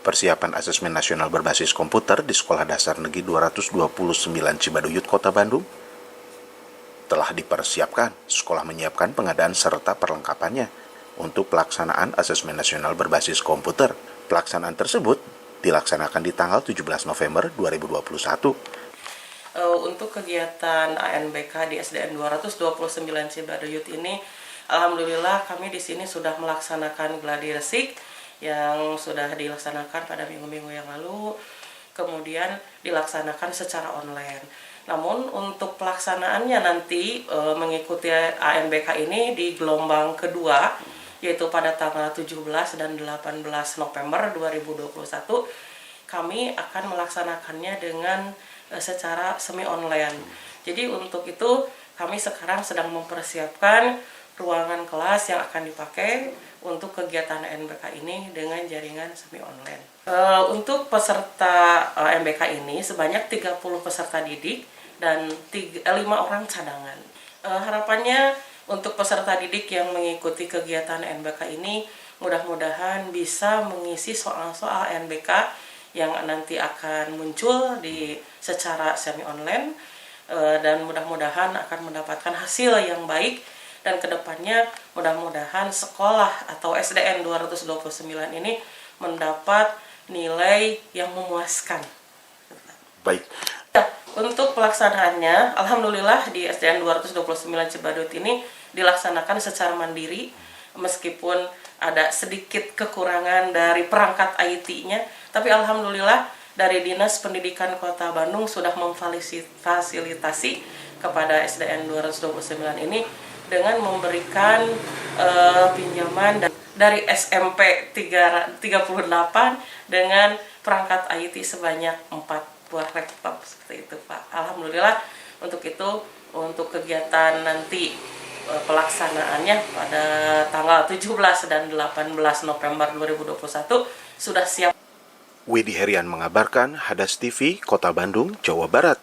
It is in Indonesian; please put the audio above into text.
Persiapan asesmen nasional berbasis komputer di Sekolah Dasar Negeri 229 Cibaduyut, Kota Bandung telah dipersiapkan. Sekolah menyiapkan pengadaan serta perlengkapannya untuk pelaksanaan asesmen nasional berbasis komputer. Pelaksanaan tersebut dilaksanakan di tanggal 17 November 2021. Untuk kegiatan ANBK di SDN 229 Cibaduyut ini, alhamdulillah kami di sini sudah melaksanakan gladi resik yang sudah dilaksanakan pada minggu-minggu yang lalu, kemudian dilaksanakan secara online. Namun untuk pelaksanaannya nanti mengikuti ANBK ini di gelombang kedua, yaitu pada tanggal 17 dan 18 November 2021, kami akan melaksanakannya dengan secara semi online. Jadi untuk itu kami sekarang sedang mempersiapkan ruangan kelas yang akan dipakai untuk kegiatan ANBK ini dengan jaringan semi online. Untuk peserta ANBK ini sebanyak 30 peserta didik dan 5 orang cadangan. Harapannya untuk peserta didik yang mengikuti kegiatan ANBK ini mudah-mudahan bisa mengisi soal-soal ANBK yang nanti akan muncul secara semi online, dan mudah-mudahan akan mendapatkan hasil yang baik, dan kedepannya mudah-mudahan sekolah atau SDN 229 ini mendapat nilai yang memuaskan. Baik. Untuk pelaksanaannya, alhamdulillah di SDN 229 Cibaduyut ini dilaksanakan secara mandiri, meskipun ada sedikit kekurangan dari perangkat IT-nya, tapi alhamdulillah dari Dinas Pendidikan Kota Bandung sudah memfasilitasi kepada SDN 229 ini dengan memberikan pinjaman dari SMP 38 dengan perangkat IT sebanyak 4 buah laptop, seperti itu Pak. Alhamdulillah untuk itu, untuk kegiatan nanti pelaksanaannya pada tanggal 17 dan 18 November 2021 sudah siap. Widi Herian mengabarkan, Hadas TV, Kota Bandung, Jawa Barat.